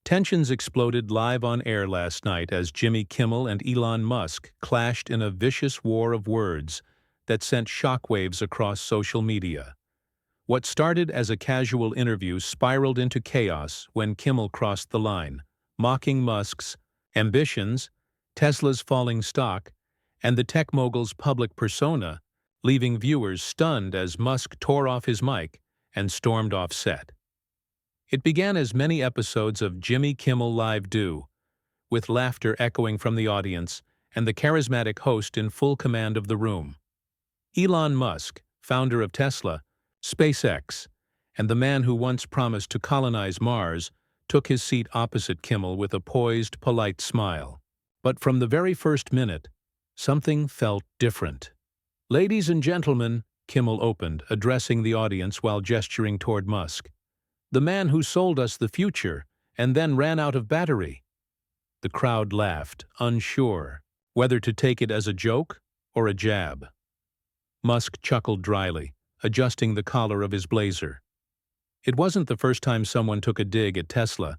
Tensions exploded live on air last night as Jimmy Kimmel and Elon Musk clashed in a vicious war of words that sent shockwaves across social media. What started as a casual interview spiraled into chaos when Kimmel crossed the line, mocking Musk's ambitions, Tesla's falling stock, and the tech mogul's public persona, leaving viewers stunned as Musk tore off his mic and stormed off set. It began as many episodes of Jimmy Kimmel Live do, with laughter echoing from the audience and the charismatic host in full command of the room. Elon Musk, founder of Tesla, SpaceX, and the man who once promised to colonize Mars, took his seat opposite Kimmel with a poised, polite smile. But from the very first minute, something felt different. "Ladies and gentlemen," Kimmel opened, addressing the audience while gesturing toward Musk. "The man who sold us the future and then ran out of battery." The crowd laughed, unsure whether to take it as a joke or a jab. Musk chuckled dryly, adjusting the collar of his blazer. It wasn't the first time someone took a dig at Tesla,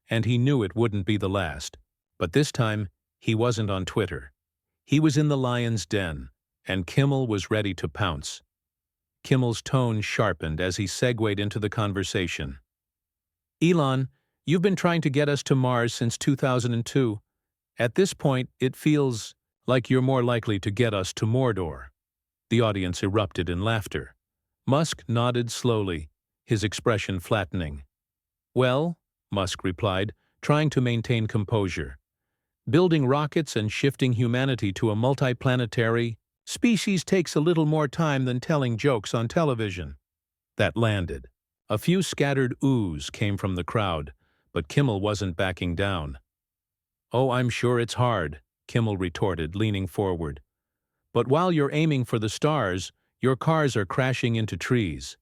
and he knew it wouldn't be the last. But this time, he wasn't on Twitter. He was in the lion's den, and Kimmel was ready to pounce. Kimmel's tone sharpened as he segued into the conversation. "Elon, you've been trying to get us to Mars since 2002. At this point, it feels like you're more likely to get us to Mordor." The audience erupted in laughter. Musk nodded slowly, his expression flattening. "Well," Musk replied, trying to maintain composure, "building rockets and shifting humanity to a multiplanetary species takes a little more time than telling jokes on television." That landed. A few scattered oohs came from the crowd, but Kimmel wasn't backing down. "Oh, I'm sure it's hard," Kimmel retorted, leaning forward. "But while you're aiming for the stars, your cars are crashing into trees.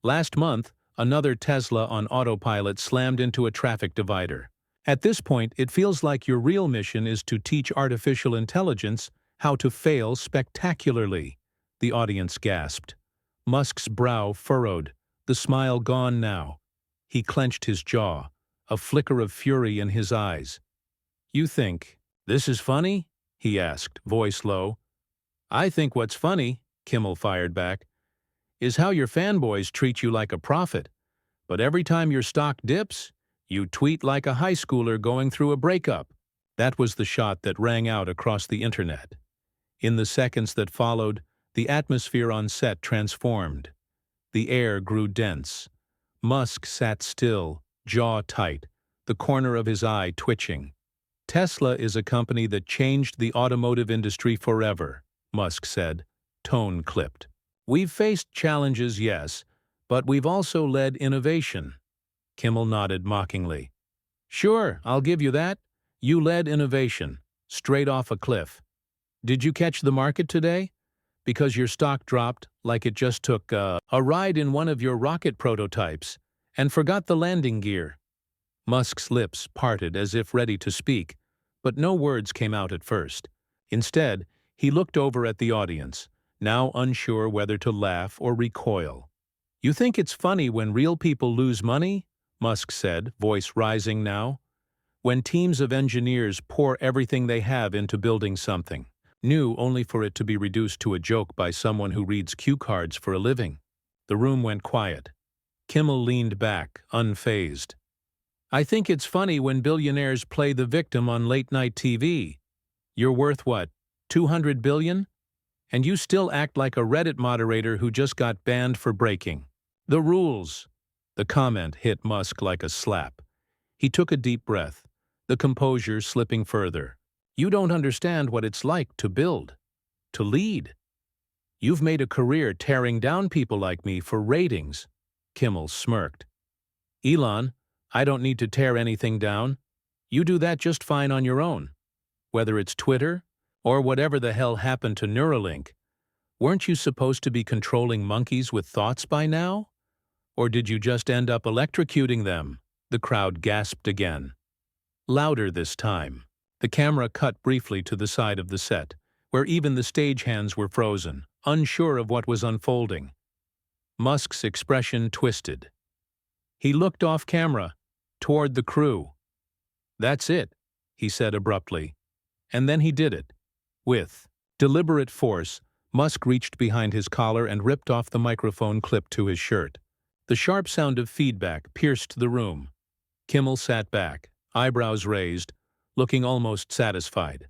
Last month, another Tesla on autopilot slammed into a traffic divider. At this point, it feels like your real mission is to teach artificial intelligence how to fail spectacularly." The audience gasped. Musk's brow furrowed, the smile gone now. He clenched his jaw, a flicker of fury in his eyes. "You think this is funny?" he asked, voice low. "I think what's funny," Kimmel fired back, "is how your fanboys treat you like a prophet. But every time your stock dips, you tweet like a high schooler going through a breakup." That was the shot that rang out across the internet. In the seconds that followed, the atmosphere on set transformed. The air grew dense. Musk sat still, jaw tight, the corner of his eye twitching. "Tesla is a company that changed the automotive industry forever," Musk said, tone clipped. "We've faced challenges, yes, but we've also led innovation." Kimmel nodded mockingly. "Sure, I'll give you that. You led innovation, straight off a cliff. Did you catch the market today? Because your stock dropped like it just took a ride in one of your rocket prototypes and forgot the landing gear." Musk's lips parted as if ready to speak, but no words came out at first. Instead, he looked over at the audience, now unsure whether to laugh or recoil. "You think it's funny when real people lose money?" Musk said, voice rising now. "When teams of engineers pour everything they have into building something new only for it to be reduced to a joke by someone who reads cue cards for a living." The room went quiet. Kimmel leaned back, unfazed. "I think it's funny when billionaires play the victim on late-night TV. You're worth what, 200 billion? And you still act like a Reddit moderator who just got banned for breaking the rules." The comment hit Musk like a slap. He took a deep breath, the composure slipping further. "You don't understand what it's like to build, to lead. You've made a career tearing down people like me for ratings." Kimmel smirked. "Elon, I don't need to tear anything down. You do that just fine on your own. Whether it's Twitter or whatever the hell happened to Neuralink. Weren't you supposed to be controlling monkeys with thoughts by now? Or did you just end up electrocuting them?" The crowd gasped again. Louder this time. The camera cut briefly to the side of the set, where even the stagehands were frozen, unsure of what was unfolding. Musk's expression twisted. He looked off camera, toward the crew. "That's it," he said abruptly. And then he did it. With deliberate force, Musk reached behind his collar and ripped off the microphone clip to his shirt. The sharp sound of feedback pierced the room. Kimmel sat back, eyebrows raised, looking almost satisfied.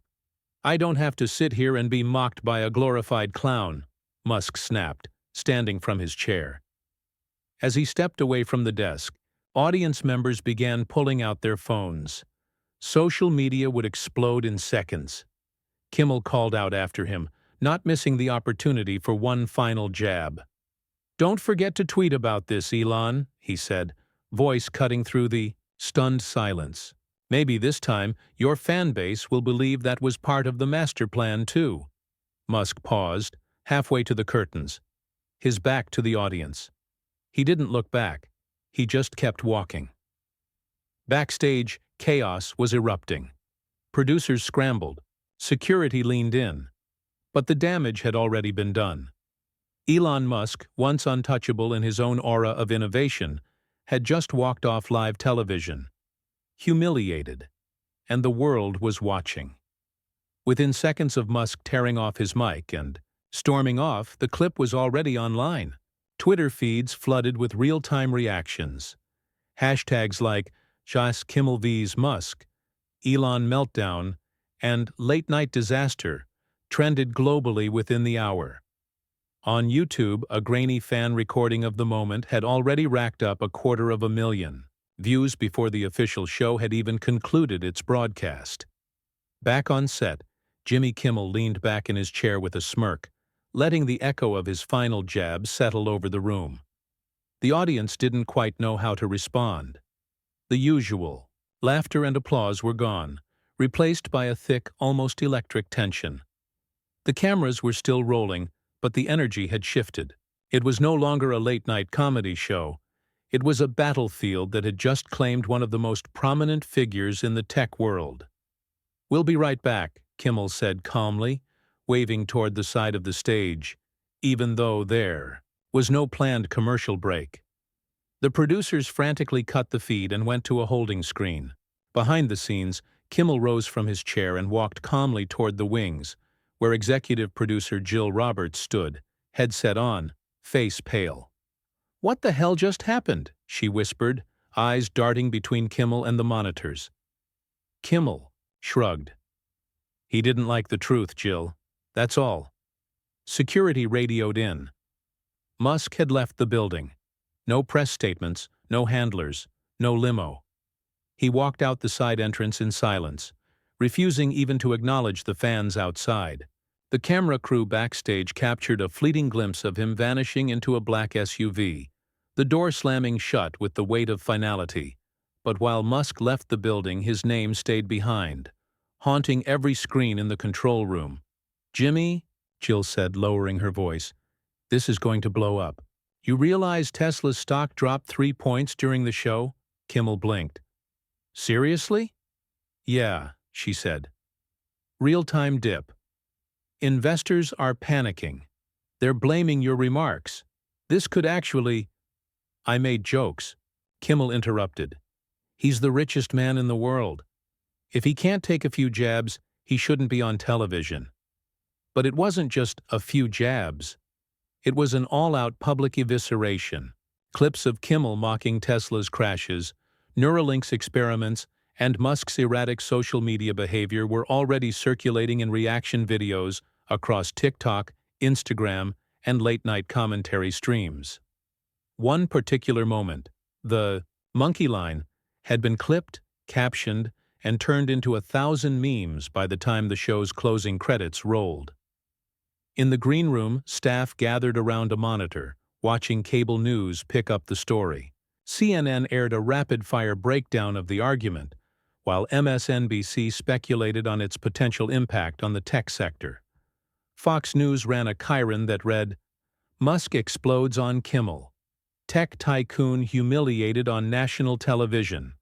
"I don't have to sit here and be mocked by a glorified clown," Musk snapped, standing from his chair. As he stepped away from the desk, audience members began pulling out their phones. Social media would explode in seconds. Kimmel called out after him, not missing the opportunity for one final jab. "Don't forget to tweet about this, Elon," he said, voice cutting through the stunned silence. "Maybe this time your fan base will believe that was part of the master plan too." Musk paused, halfway to the curtains, his back to the audience. He didn't look back. He just kept walking. Backstage, chaos was erupting. Producers scrambled. Security leaned in. But the damage had already been done. Elon Musk, once untouchable in his own aura of innovation, had just walked off live television. Humiliated. And the world was watching. Within seconds of Musk tearing off his mic and storming off, the clip was already online. Twitter feeds flooded with real-time reactions. Hashtags like Kimmel vs. Musk, Elon meltdown, and late-night disaster trended globally within the hour. On YouTube, a grainy fan recording of the moment had already racked up 250,000 views before the official show had even concluded its broadcast. Back on set, Jimmy Kimmel leaned back in his chair with a smirk, letting the echo of his final jab settle over the room. The audience didn't quite know how to respond. The usual laughter and applause were gone, replaced by a thick, almost electric tension. The cameras were still rolling, but the energy had shifted. It was no longer a late-night comedy show. It was a battlefield that had just claimed one of the most prominent figures in the tech world. "We'll be right back," Kimmel said calmly, waving toward the side of the stage, even though there was no planned commercial break. The producers frantically cut the feed and went to a holding screen. Behind the scenes, Kimmel rose from his chair and walked calmly toward the wings, where executive producer Jill Roberts stood, headset on, face pale. "What the hell just happened?" she whispered, eyes darting between Kimmel and the monitors. Kimmel shrugged. "He didn't like the truth, Jill. That's all." Security radioed in. Musk had left the building. No press statements, no handlers, no limo. He walked out the side entrance in silence, refusing even to acknowledge the fans outside. The camera crew backstage captured a fleeting glimpse of him vanishing into a black SUV, the door slamming shut with the weight of finality. But while Musk left the building, his name stayed behind, haunting every screen in the control room. "Jimmy," Jill said, lowering her voice, "this is going to blow up. You realize Tesla's stock dropped 3 points during the show?" Kimmel blinked. "Seriously?" "Yeah," she said. "Real-time dip. Investors are panicking. They're blaming your remarks. This could actually—" "I made jokes," Kimmel interrupted. "He's the richest man in the world. If he can't take a few jabs, he shouldn't be on television." But it wasn't just a few jabs. It was an all-out public evisceration. Clips of Kimmel mocking Tesla's crashes, Neuralink's experiments, and Musk's erratic social media behavior were already circulating in reaction videos across TikTok, Instagram, and late-night commentary streams. One particular moment, the monkey line, had been clipped, captioned, and turned into 1,000 memes by the time the show's closing credits rolled. In the green room, staff gathered around a monitor, watching cable news pick up the story. CNN aired a rapid-fire breakdown of the argument, while MSNBC speculated on its potential impact on the tech sector. Fox News ran a chyron that read, "Musk explodes on Kimmel. Tech tycoon humiliated on national television."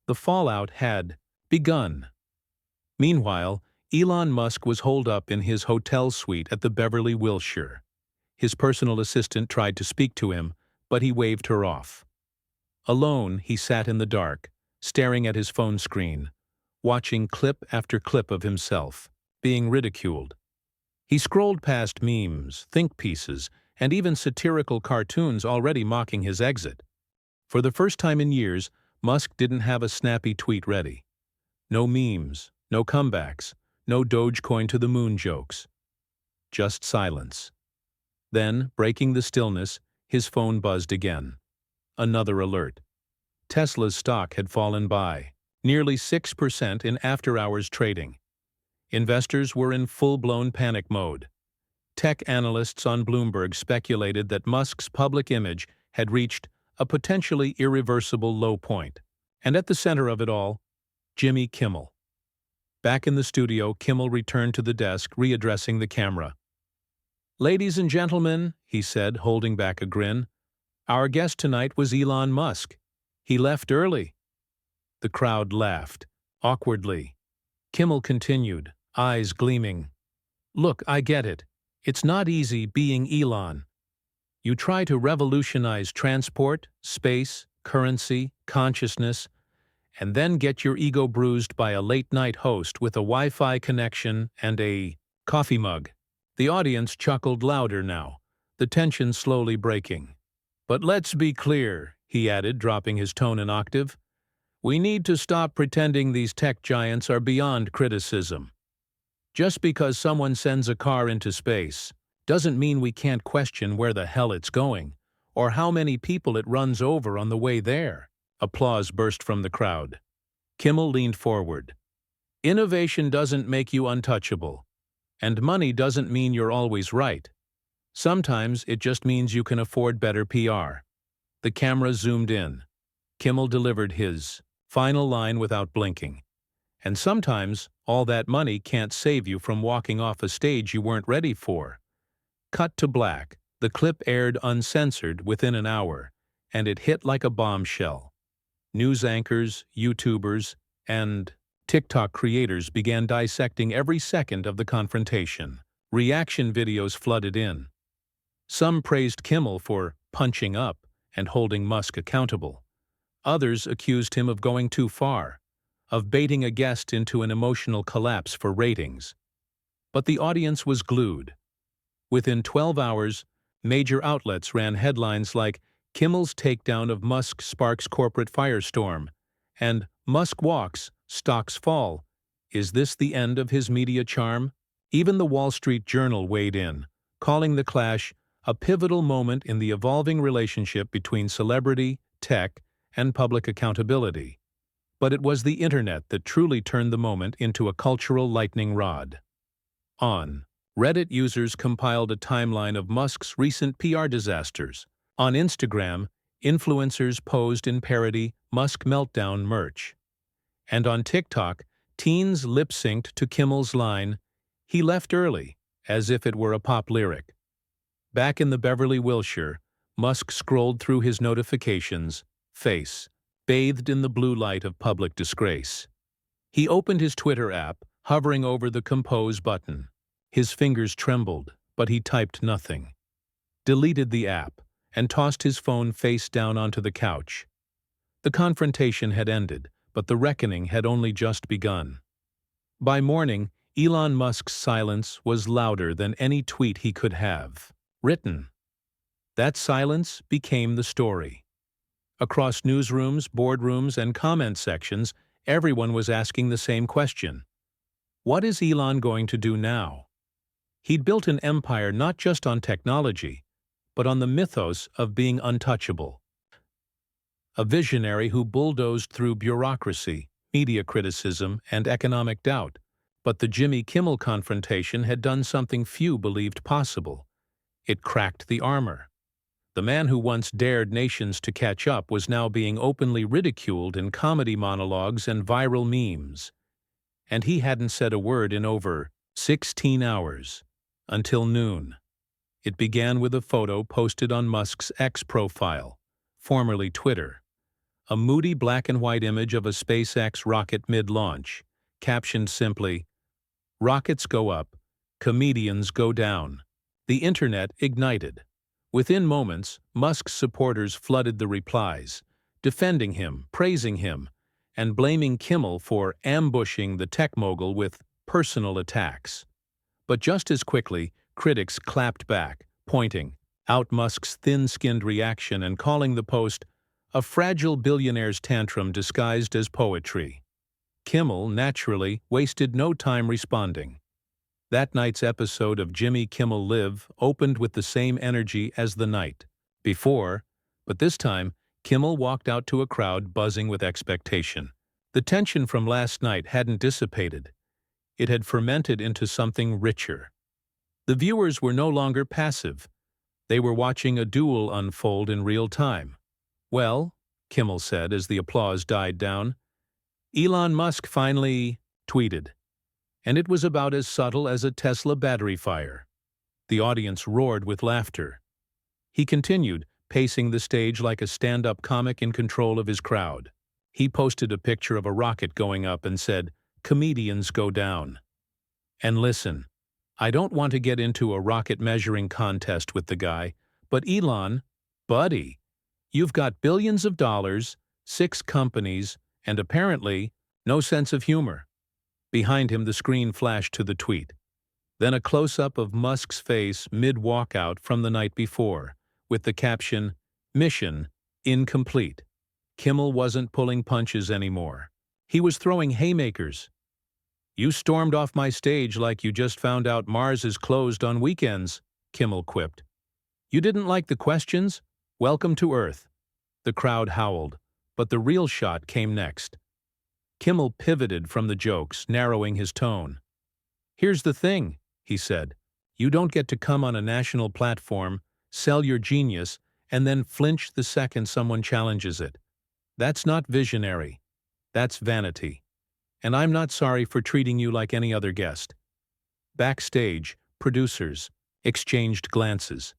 The fallout had begun. Meanwhile, Elon Musk was holed up in his hotel suite at the Beverly Wilshire. His personal assistant tried to speak to him, but he waved her off. Alone, he sat in the dark, staring at his phone screen, watching clip after clip of himself, being ridiculed. He scrolled past memes, think pieces, and even satirical cartoons already mocking his exit. For the first time in years, Musk didn't have a snappy tweet ready. No memes, no comebacks, no Dogecoin to the moon jokes. Just silence. Then, breaking the stillness, his phone buzzed again. Another alert. Tesla's stock had fallen by nearly 6% in after-hours trading. Investors were in full-blown panic mode. Tech analysts on Bloomberg speculated that Musk's public image had reached a potentially irreversible low point. And at the center of it all, Jimmy Kimmel. Back in the studio, Kimmel returned to the desk, readdressing the camera. "Ladies and gentlemen," he said, holding back a grin, "our guest tonight was Elon Musk. He left early." The crowd laughed, awkwardly. Kimmel continued, eyes gleaming. "Look, I get it. It's not easy being Elon. You try to revolutionize transport, space, currency, consciousness, and then get your ego bruised by a late-night host with a Wi-Fi connection and a coffee mug." The audience chuckled louder now, the tension slowly breaking. "But let's be clear," he added, dropping his tone an octave. "We need to stop pretending these tech giants are beyond criticism. Just because someone sends a car into space doesn't mean we can't question where the hell it's going, or how many people it runs over on the way there." Applause burst from the crowd. Kimmel leaned forward. "Innovation doesn't make you untouchable, and money doesn't mean you're always right. Sometimes it just means you can afford better PR." The camera zoomed in. Kimmel delivered his final line without blinking. "And sometimes all that money can't save you from walking off a stage you weren't ready for." Cut to black. The clip aired uncensored within an hour, and it hit like a bombshell. News anchors, YouTubers, and TikTok creators began dissecting every second of the confrontation. Reaction videos flooded in. Some praised Kimmel for punching up and holding Musk accountable. Others accused him of going too far, of baiting a guest into an emotional collapse for ratings. But the audience was glued. Within 12 hours, major outlets ran headlines like "Kimmel's takedown of Musk sparks corporate firestorm" and "Musk walks, stocks fall. Is this the end of his media charm?" Even the Wall Street Journal weighed in, calling the clash a pivotal moment in the evolving relationship between celebrity, tech, and public accountability. But it was the internet that truly turned the moment into a cultural lightning rod. On Reddit, users compiled a timeline of Musk's recent PR disasters. On Instagram, influencers posed in parody Musk meltdown merch. And on TikTok, teens lip-synced to Kimmel's line, "He left early," as if it were a pop lyric. Back in the Beverly Wilshire, Musk scrolled through his notifications, face bathed in the blue light of public disgrace. He opened his Twitter app, hovering over the compose button. His fingers trembled, but he typed nothing. Deleted the app, and tossed his phone face down onto the couch. The confrontation had ended, but the reckoning had only just begun. By morning, Elon Musk's silence was louder than any tweet he could have written. That silence became the story. Across newsrooms, boardrooms, and comment sections, everyone was asking the same question. What is Elon going to do now? He'd built an empire not just on technology, but on the mythos of being untouchable. A visionary who bulldozed through bureaucracy, media criticism, and economic doubt. But the Jimmy Kimmel confrontation had done something few believed possible. It cracked the armor. The man who once dared nations to catch up was now being openly ridiculed in comedy monologues and viral memes. And he hadn't said a word in over 16 hours, until noon. It began with a photo posted on Musk's X profile, formerly Twitter. A moody black and white image of a SpaceX rocket mid-launch, captioned simply, "Rockets go up, comedians go down." The internet ignited. Within moments, Musk's supporters flooded the replies, defending him, praising him, and blaming Kimmel for ambushing the tech mogul with personal attacks. But just as quickly, critics clapped back, pointing out Musk's thin-skinned reaction and calling the post a fragile billionaire's tantrum disguised as poetry. Kimmel, naturally, wasted no time responding. That night's episode of Jimmy Kimmel Live opened with the same energy as the night before, but this time, Kimmel walked out to a crowd buzzing with expectation. The tension from last night hadn't dissipated. It had fermented into something richer. The viewers were no longer passive. They were watching a duel unfold in real time. "Well," Kimmel said as the applause died down, "Elon Musk finally tweeted. And it was about as subtle as a Tesla battery fire." The audience roared with laughter. He continued, pacing the stage like a stand-up comic in control of his crowd. He posted a picture of a rocket going up and said, "Comedians go down." And listen, I don't want to get into a rocket measuring contest with the guy, but Elon, buddy, you've got billions of dollars, 6 companies, and apparently no sense of humor. Behind him, the screen flashed to the tweet. Then a close-up of Musk's face mid-walkout from the night before, with the caption, "Mission incomplete." Kimmel wasn't pulling punches anymore. He was throwing haymakers. "You stormed off my stage like you just found out Mars is closed on weekends," Kimmel quipped. "You didn't like the questions? Welcome to Earth." The crowd howled, but the real shot came next. Kimmel pivoted from the jokes, narrowing his tone. "Here's the thing," he said. "You don't get to come on a national platform, sell your genius, and then flinch the second someone challenges it. That's not visionary. That's vanity. And I'm not sorry for treating you like any other guest." Backstage, producers exchanged glances.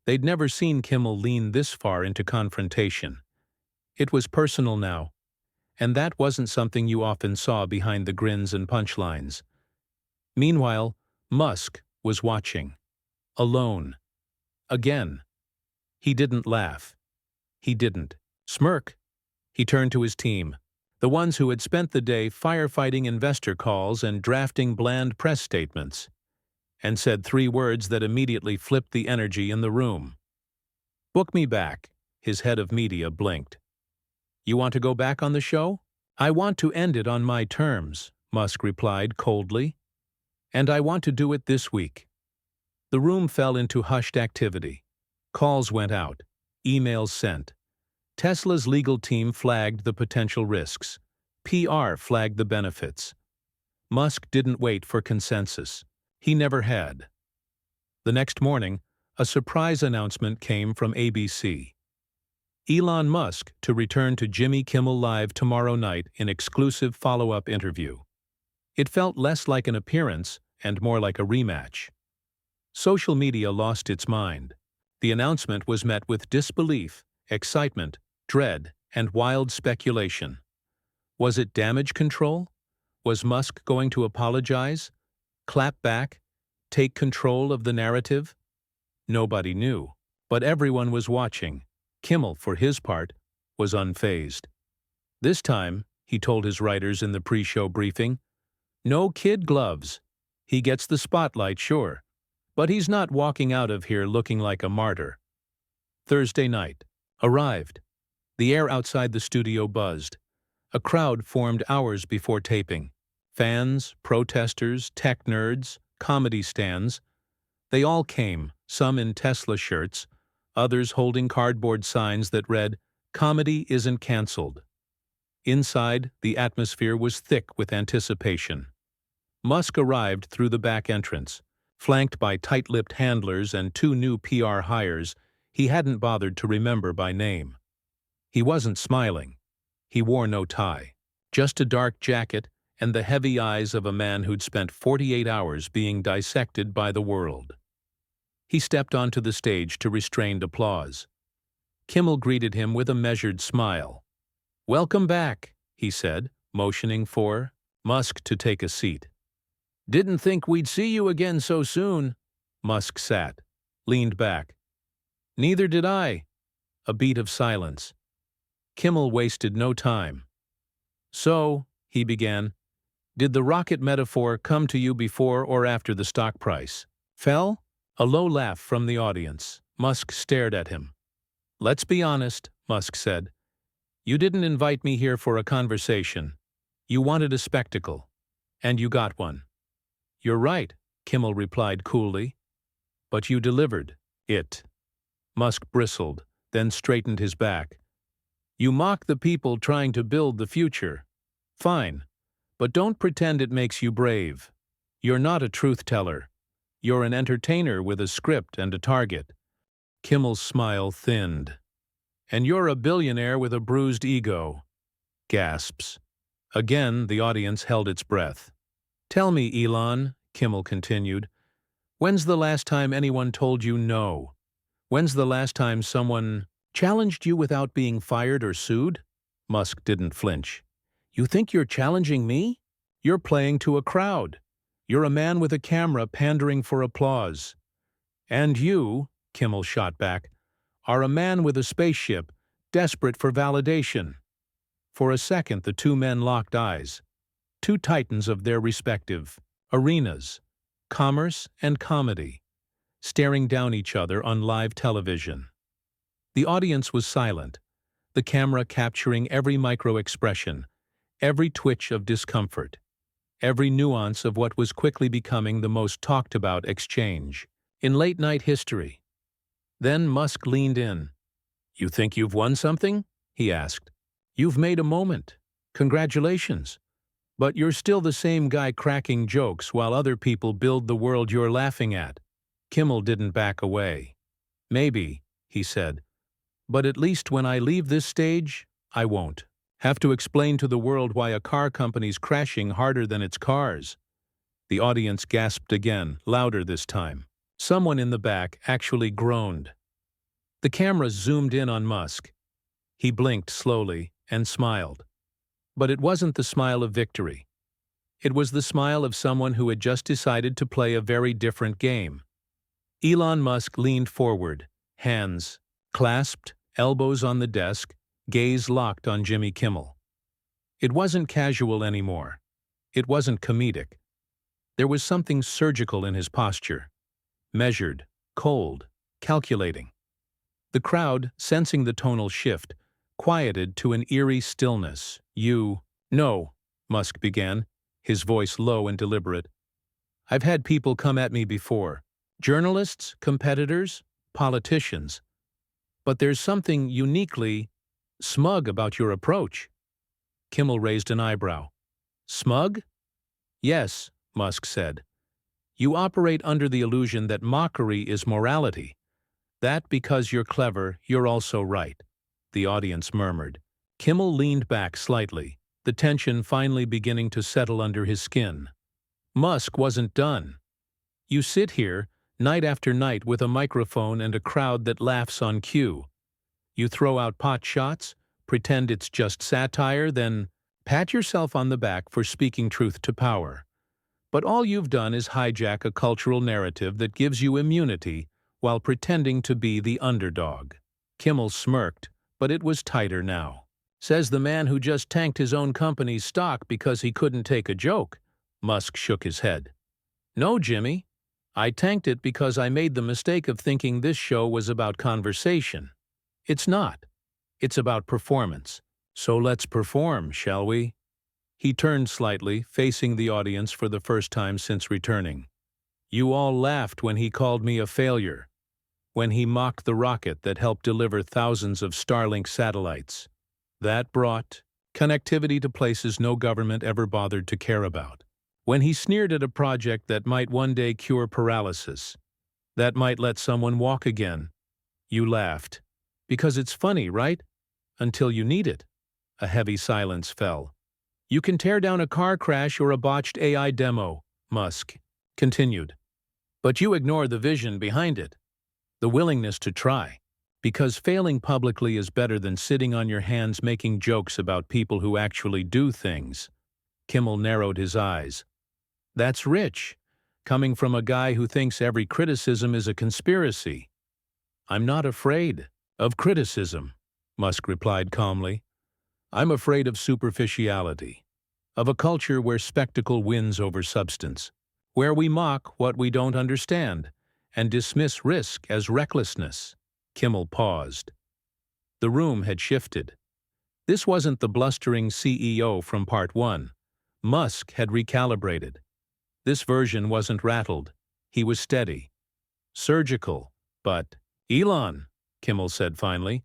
They'd never seen Kimmel lean this far into confrontation. It was personal now. And that wasn't something you often saw behind the grins and punchlines. Meanwhile, Musk was watching. Alone. Again. He didn't laugh. He didn't smirk. He turned to his team, the ones who had spent the day firefighting investor calls and drafting bland press statements, and said 3 words that immediately flipped the energy in the room. "Book me back," his head of media blinked. "You want to go back on the show?" "I want to end it on my terms," Musk replied coldly. "And I want to do it this week." The room fell into hushed activity. Calls went out. Emails sent. Tesla's legal team flagged the potential risks. PR flagged the benefits. Musk didn't wait for consensus. He never had. The next morning, a surprise announcement came from ABC. Elon Musk to return to Jimmy Kimmel Live tomorrow night in exclusive follow-up interview. It felt less like an appearance and more like a rematch. Social media lost its mind. The announcement was met with disbelief, excitement, dread, and wild speculation. Was it damage control? Was Musk going to apologize? Clap back? Take control of the narrative? Nobody knew, but everyone was watching. Kimmel, for his part, was unfazed. This time, he told his writers in the pre-show briefing, "No kid gloves. He gets the spotlight, sure, but he's not walking out of here looking like a martyr." Thursday night arrived. The air outside the studio buzzed. A crowd formed hours before taping. Fans, protesters, tech nerds, comedy stands. They all came, some in Tesla shirts, others holding cardboard signs that read, "Comedy isn't canceled." Inside, the atmosphere was thick with anticipation. Musk arrived through the back entrance. Flanked by tight-lipped handlers and 2 new PR hires he hadn't bothered to remember by name. He wasn't smiling. He wore no tie. Just a dark jacket and the heavy eyes of a man who'd spent 48 hours being dissected by the world. He stepped onto the stage to restrained applause. Kimmel greeted him with a measured smile. "Welcome back," he said, motioning for Musk to take a seat. "Didn't think we'd see you again so soon." Musk sat, leaned back. "Neither did I." A beat of silence. Kimmel wasted no time. So, he began, did the rocket metaphor come to you before or after the stock price fell? A low laugh from the audience. Musk stared at him. Let's be honest, Musk said. You didn't invite me here for a conversation. You wanted a spectacle. And you got one. You're right, Kimmel replied coolly. But you delivered it. Musk bristled, then straightened his back. You mock the people trying to build the future. Fine. But don't pretend it makes you brave. You're not a truth-teller. You're an entertainer with a script and a target. Kimmel's smile thinned. And you're a billionaire with a bruised ego. Gasps. Again, the audience held its breath. Tell me, Elon, Kimmel continued, when's the last time anyone told you no? When's the last time someone challenged you without being fired or sued? Musk didn't flinch. You think you're challenging me? You're playing to a crowd. You're a man with a camera pandering for applause. And you, Kimmel shot back, are a man with a spaceship, desperate for validation. For a second, the two men locked eyes. Two titans of their respective arenas, commerce and comedy, staring down each other on live television. The audience was silent, the camera capturing every micro-expression, every twitch of discomfort, every nuance of what was quickly becoming the most talked-about exchange in late-night history. Then Musk leaned in. You think you've won something? He asked. You've made a moment. Congratulations. But you're still the same guy cracking jokes while other people build the world you're laughing at. Kimmel didn't back away. Maybe, he said, but at least when I leave this stage, I won't have to explain to the world why a car company's crashing harder than its cars. The audience gasped again, louder this time. Someone in the back actually groaned. The camera zoomed in on Musk. He blinked slowly and smiled. But it wasn't the smile of victory. It was the smile of someone who had just decided to play a very different game. Elon Musk leaned forward, hands clasped, elbows on the desk, gaze locked on Jimmy Kimmel. It wasn't casual anymore. It wasn't comedic. There was something surgical in his posture. Measured, cold, calculating. The crowd, sensing the tonal shift, quieted to an eerie stillness. No, Musk began, his voice low and deliberate. I've had people come at me before. Journalists, competitors, politicians. But there's something uniquely smug about your approach. Kimmel raised an eyebrow. Smug? Yes, Musk said. You operate under the illusion that mockery is morality. That because you're clever, you're also right. The audience murmured. Kimmel leaned back slightly, the tension finally beginning to settle under his skin. Musk wasn't done. You sit here, night after night with a microphone and a crowd that laughs on cue. You throw out pot shots, pretend it's just satire, then pat yourself on the back for speaking truth to power. But all you've done is hijack a cultural narrative that gives you immunity while pretending to be the underdog. Kimmel smirked, but it was tighter now. Says the man who just tanked his own company's stock because he couldn't take a joke. Musk shook his head. No, Jimmy. I tanked it because I made the mistake of thinking this show was about conversation. It's not. It's about performance. So let's perform, shall we? He turned slightly, facing the audience for the first time since returning. You all laughed when he called me a failure. When he mocked the rocket that helped deliver thousands of Starlink satellites. That brought connectivity to places no government ever bothered to care about. When he sneered at a project that might one day cure paralysis, that might let someone walk again, you laughed. Because it's funny, right? Until you need it. A heavy silence fell. You can tear down a car crash or a botched AI demo, Musk continued. But you ignore the vision behind it. The willingness to try. Because failing publicly is better than sitting on your hands making jokes about people who actually do things. Kimmel narrowed his eyes. That's rich, coming from a guy who thinks every criticism is a conspiracy. I'm not afraid of criticism, Musk replied calmly. I'm afraid of superficiality, of a culture where spectacle wins over substance, where we mock what we don't understand and dismiss risk as recklessness. Kimmel paused. The room had shifted. This wasn't the blustering CEO from Part 1. Musk had recalibrated. This version wasn't rattled. He was steady. Surgical, but, "Elon," Kimmel said finally,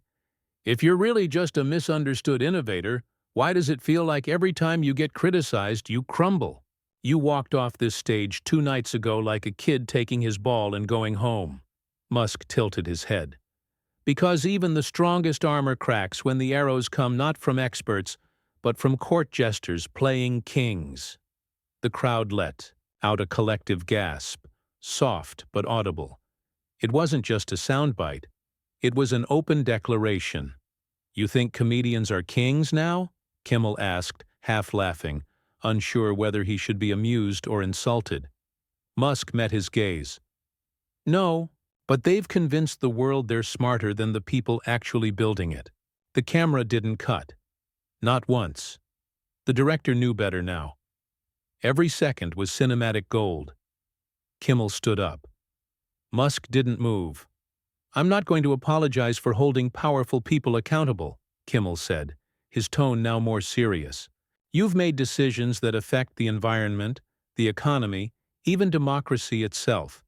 "if you're really just a misunderstood innovator, why does it feel like every time you get criticized, you crumble? You walked off this stage 2 nights ago like a kid taking his ball and going home." Musk tilted his head. "Because even the strongest armor cracks when the arrows come not from experts, but from court jesters playing kings." The crowd let out a collective gasp, soft but audible. It wasn't just a soundbite. It was an open declaration. "You think comedians are kings now?" Kimmel asked, half laughing, unsure whether he should be amused or insulted. Musk met his gaze. "No, but they've convinced the world they're smarter than the people actually building it." The camera didn't cut. Not once. The director knew better now. Every second was cinematic gold. Kimmel stood up. Musk didn't move. "I'm not going to apologize for holding powerful people accountable," Kimmel said, his tone now more serious. "You've made decisions that affect the environment, the economy, even democracy itself.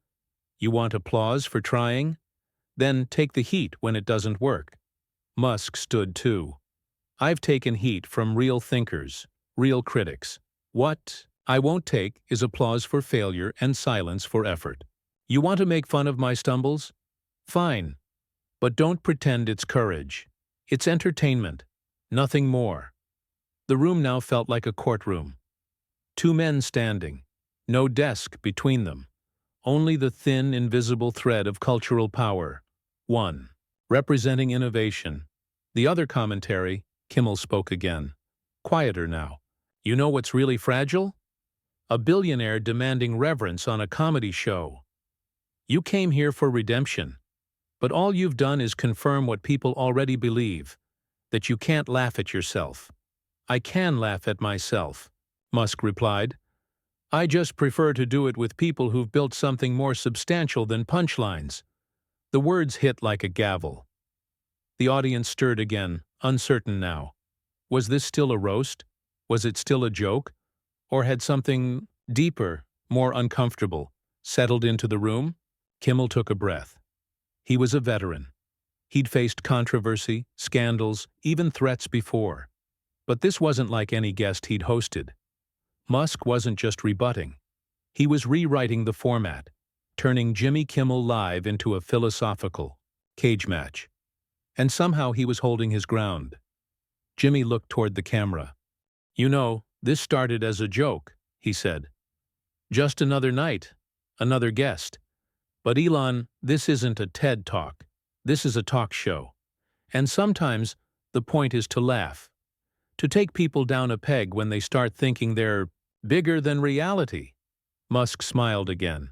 You want applause for trying? Then take the heat when it doesn't work." Musk stood too. "I've taken heat from real thinkers, real critics. What I won't take is applause for failure and silence for effort. You want to make fun of my stumbles? Fine. But don't pretend it's courage. It's entertainment. Nothing more." The room now felt like a courtroom. 2 men standing. No desk between them. Only the thin, invisible thread of cultural power. One, representing innovation. The other commentary. Kimmel spoke again. Quieter now. "You know what's really fragile? A billionaire demanding reverence on a comedy show. You came here for redemption. But all you've done is confirm what people already believe, that you can't laugh at yourself." "I can laugh at myself," Musk replied. "I just prefer to do it with people who've built something more substantial than punchlines." The words hit like a gavel. The audience stirred again, uncertain now. Was this still a roast? Was it still a joke? Or had something deeper, more uncomfortable, settled into the room? Kimmel took a breath. He was a veteran. He'd faced controversy, scandals, even threats before. But this wasn't like any guest he'd hosted. Musk wasn't just rebutting. He was rewriting the format, turning Jimmy Kimmel Live into a philosophical cage match. And somehow he was holding his ground. Jimmy looked toward the camera. "You know, this started as a joke," he said. "Just another night, another guest. But Elon, this isn't a TED Talk. This is a talk show. And sometimes the point is to laugh. To take people down a peg when they start thinking they're bigger than reality." Musk smiled again.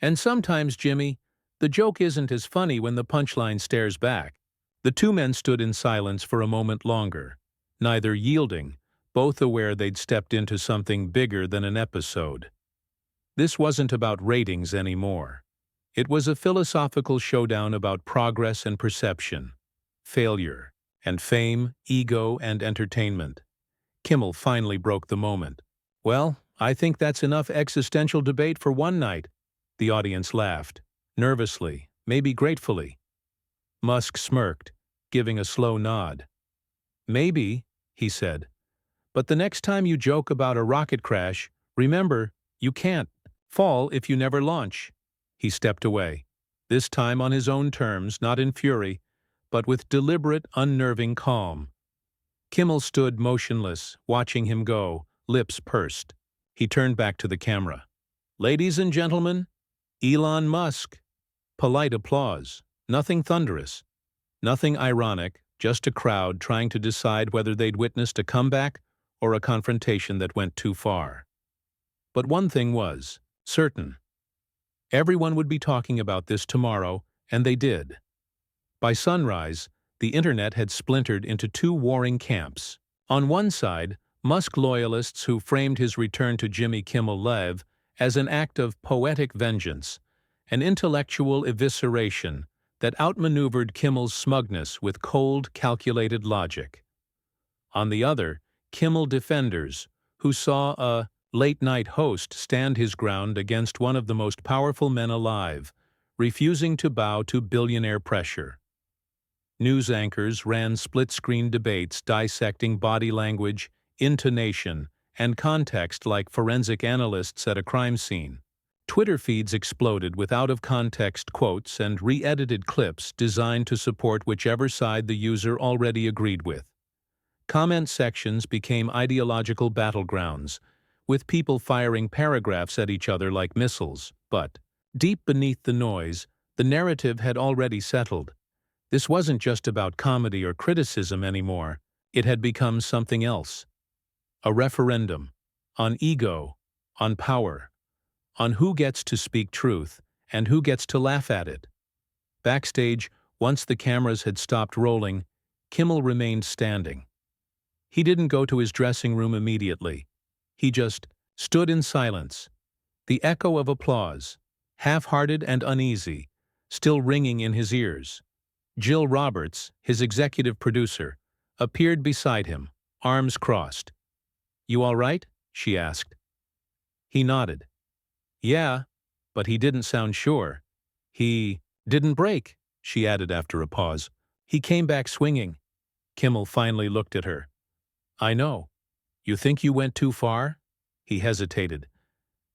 "And sometimes, Jimmy, the joke isn't as funny when the punchline stares back." The 2 men stood in silence for a moment longer, neither yielding, both aware they'd stepped into something bigger than an episode. This wasn't about ratings anymore. It was a philosophical showdown about progress and perception, failure and fame, ego and entertainment. Kimmel finally broke the moment. "Well, I think that's enough existential debate for one night." The audience laughed, nervously, maybe gratefully. Musk smirked, giving a slow nod. "Maybe," he said. "But the next time you joke about a rocket crash, remember, you can't fall if you never launch." He stepped away, this time on his own terms, not in fury, but with deliberate, unnerving calm. Kimmel stood motionless, watching him go, lips pursed. He turned back to the camera. "Ladies and gentlemen, Elon Musk." Polite applause. Nothing thunderous. Nothing ironic, just a crowd trying to decide whether they'd witnessed a comeback or a confrontation that went too far. But one thing was certain. Everyone would be talking about this tomorrow, and they did. By sunrise, the internet had splintered into 2 warring camps. On one side, Musk loyalists who framed his return to Jimmy Kimmel Live as an act of poetic vengeance, an intellectual evisceration that outmaneuvered Kimmel's smugness with cold, calculated logic. On the other, Kimmel defenders, who saw a late-night host stand his ground against one of the most powerful men alive, refusing to bow to billionaire pressure. News anchors ran split-screen debates dissecting body language, intonation, and context like forensic analysts at a crime scene. Twitter feeds exploded with out-of-context quotes and re-edited clips designed to support whichever side the user already agreed with. Comment sections became ideological battlegrounds, with people firing paragraphs at each other like missiles. But, deep beneath the noise, the narrative had already settled. This wasn't just about comedy or criticism anymore. It had become something else. A referendum. On ego. On power. On who gets to speak truth, and who gets to laugh at it. Backstage, once the cameras had stopped rolling, Kimmel remained standing. He didn't go to his dressing room immediately. He just stood in silence. The echo of applause, half-hearted and uneasy, still ringing in his ears. Jill Roberts, his executive producer, appeared beside him, arms crossed. "You all right?" she asked. He nodded. "Yeah," but he didn't sound sure. "He didn't break," she added after a pause. "He came back swinging." Kimmel finally looked at her. "I know. You think you went too far?" He hesitated.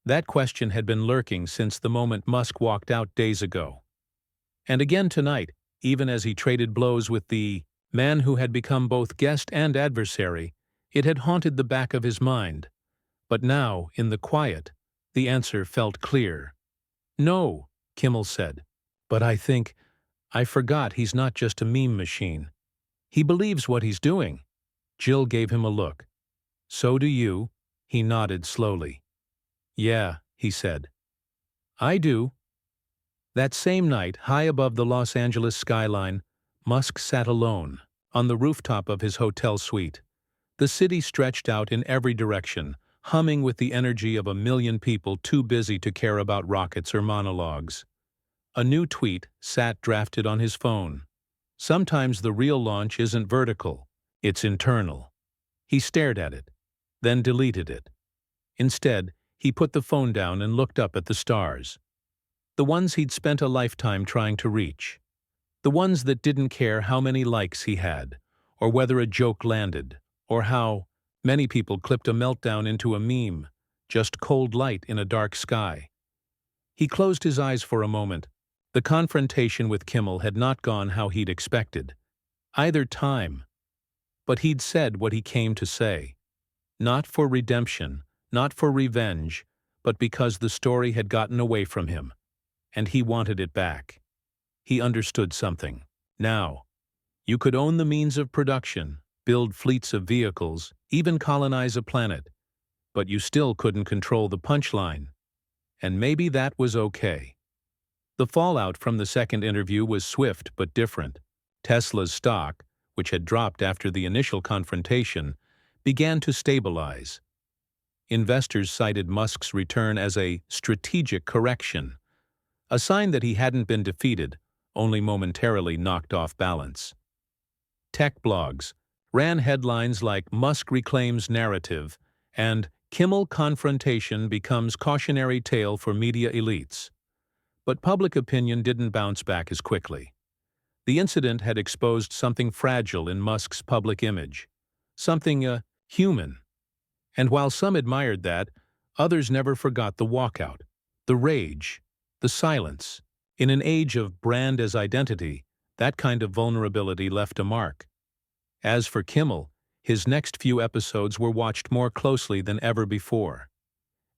That question had been lurking since the moment Musk walked out days ago. And again tonight, even as he traded blows with the man who had become both guest and adversary, it had haunted the back of his mind. But now, in the quiet, the answer felt clear. "No," Kimmel said. "But I forgot he's not just a meme machine. He believes what he's doing." Jill gave him a look. "So do you." He nodded slowly. "Yeah," he said. "I do." That same night, high above the Los Angeles skyline, Musk sat alone, on the rooftop of his hotel suite. The city stretched out in every direction, humming with the energy of a million people too busy to care about rockets or monologues. A new tweet sat drafted on his phone. Sometimes the real launch isn't vertical, it's internal. He stared at it, then deleted it. Instead, he put the phone down and looked up at the stars. The ones he'd spent a lifetime trying to reach. The ones that didn't care how many likes he had, or whether a joke landed, or how many people clipped a meltdown into a meme, just cold light in a dark sky. He closed his eyes for a moment. The confrontation with Kimmel had not gone how he'd expected. Either time. But he'd said what he came to say. Not for redemption, not for revenge, but because the story had gotten away from him. And he wanted it back. He understood something. Now, you could own the means of production, build fleets of vehicles, even colonize a planet, but you still couldn't control the punchline. And maybe that was okay. The fallout from the second interview was swift but different. Tesla's stock, which had dropped after the initial confrontation, began to stabilize. Investors cited Musk's return as a strategic correction, a sign that he hadn't been defeated, only momentarily knocked off balance. Tech blogs ran headlines like "Musk reclaims narrative" and "Kimmel confrontation becomes cautionary tale for media elites." But public opinion didn't bounce back as quickly. The incident had exposed something fragile in Musk's public image, something human. And while some admired that, others never forgot the walkout, the rage, the silence. In an age of brand as identity, that kind of vulnerability left a mark. As for Kimmel, his next few episodes were watched more closely than ever before.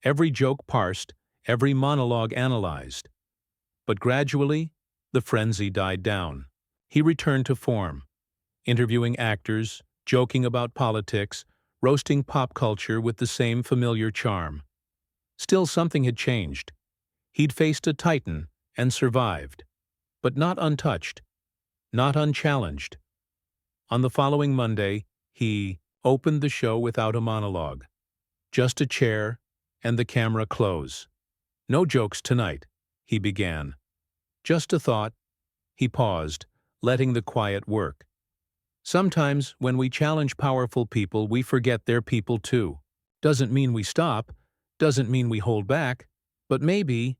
Every joke parsed, every monologue analyzed. But gradually, the frenzy died down. He returned to form, interviewing actors, joking about politics, roasting pop culture with the same familiar charm. Still, something had changed. He'd faced a titan and survived, but not untouched, not unchallenged. On the following Monday, he opened the show without a monologue. Just a chair and the camera close. "No jokes tonight," he began. "Just a thought." He paused, letting the quiet work. "Sometimes, when we challenge powerful people, we forget they're people too. Doesn't mean we stop, doesn't mean we hold back, but maybe,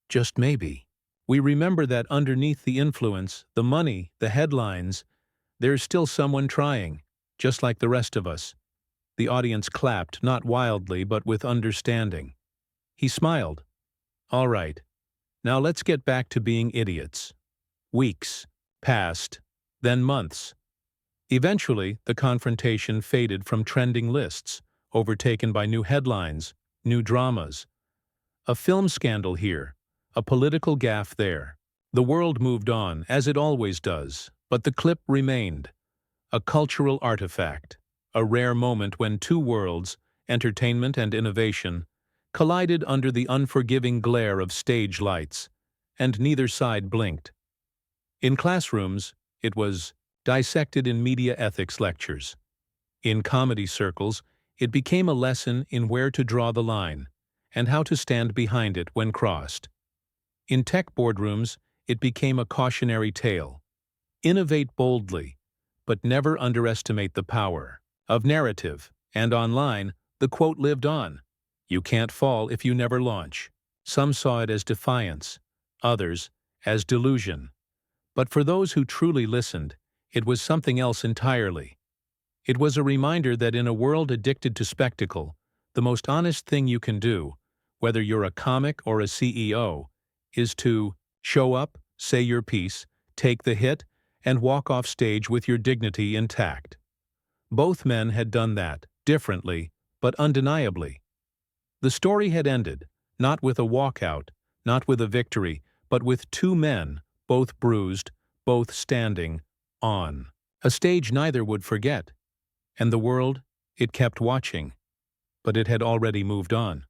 just maybe, we remember that underneath the influence, the money, the headlines, there's still someone trying, just like the rest of us." The audience clapped, not wildly, but with understanding. He smiled. "All right, now let's get back to being idiots." Weeks passed, then months. Eventually, the confrontation faded from trending lists, overtaken by new headlines, new dramas. A film scandal here, a political gaffe there. The world moved on, as it always does, but the clip remained. A cultural artifact, a rare moment when two worlds, entertainment and innovation, collided under the unforgiving glare of stage lights, and neither side blinked. In classrooms, it was dissected in media ethics lectures. In comedy circles, it became a lesson in where to draw the line and how to stand behind it when crossed. In tech boardrooms, it became a cautionary tale. Innovate boldly, but never underestimate the power of narrative. And online, the quote lived on: "You can't fall if you never launch." Some saw it as defiance, others as delusion. But for those who truly listened, it was something else entirely. It was a reminder that in a world addicted to spectacle, the most honest thing you can do, whether you're a comic or a CEO, is to show up, say your piece, take the hit, and walk off stage with your dignity intact. Both men had done that, differently, but undeniably. The story had ended, not with a walkout, not with a victory, but with two men, both bruised, both standing on a stage neither would forget. And the world, it kept watching. But it had already moved on.